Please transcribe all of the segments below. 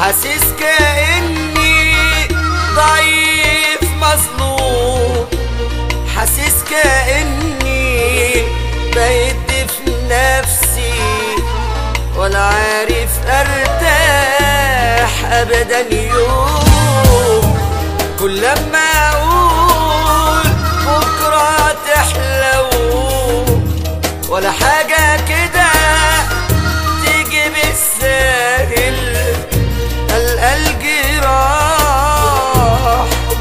حاسس كأني ضعيف مظلوم، حاسس كأني بقيت في نفسي ولا عارف ارتاح ابدا يوم. كل لما اقول بكره تحلو ولا حاجه كده تيجي بالساهل، القى الجراح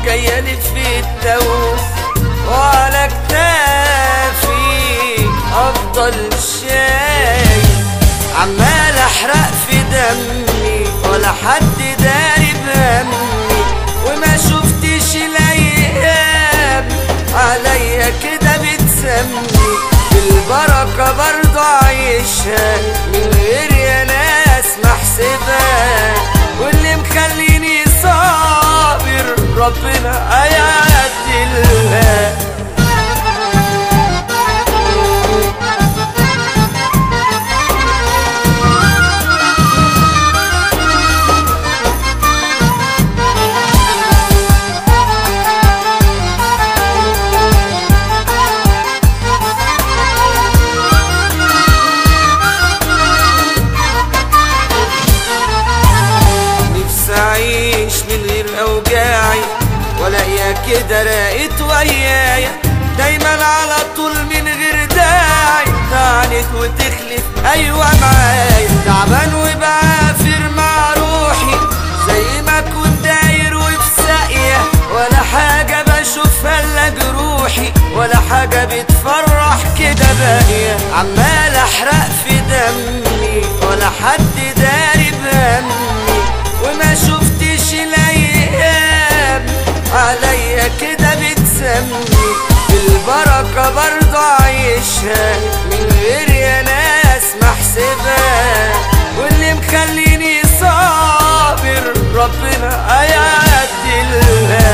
جايالي في التو وعلى كتافي افضل شايل، عمال احرق في دمي ولا حد داري بهمي، وما شفتش الايام عليا كده بتسمي، بالبركه برضو عايشها من غير يا ناس محسبها، واللي مخليني صابر ربنا هيعدلها. أعيش من غير أوجاعي ولاقيها كده راقت ويايا، دايما على طول من غير داعي تعاند وتخلف أيوة معايا، تعبان وبعافر مع روحي زي ما كنت داير وفي ساقية، ولا حاجة بشوفها إلا جروحي ولا حاجة بتفرح كده باقية، عمال أحرق في دمي ولا حد داري بهمي، وما شفتش الايام عليا كده بتسمي، بالبركه برضو عايشها من غير يا ناس محسبها، واللي مخليني صابر ربنا هيعدلها.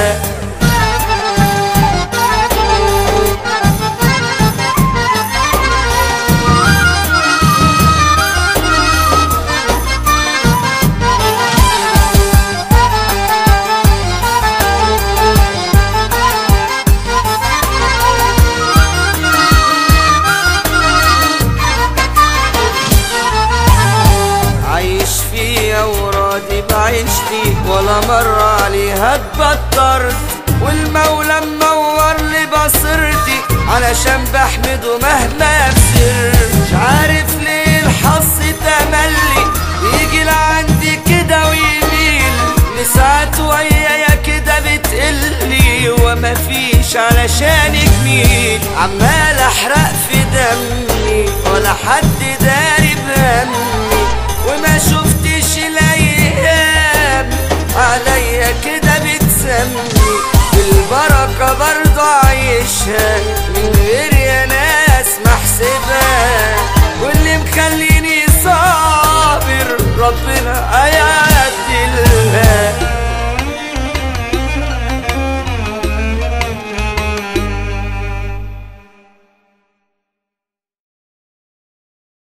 وراضي بعيشتي ولا مرة عليها اتبطرت، والمولى منور لي بصيرتي علشان بحمده مهما بسر، مش عارف ليه الحظ تملي يجي لعندي كده ويميل، لساعات ويايا كده بتقلي وما فيش علشان جميل، عمال احرق في دمي ولا حد داري بهمي، وما شفتش الايام عليا كده بتسمي، بالبركه برضو عايشها من غير يا ناس محسبها، واللي مخليني صابر ربنا هيعدلها.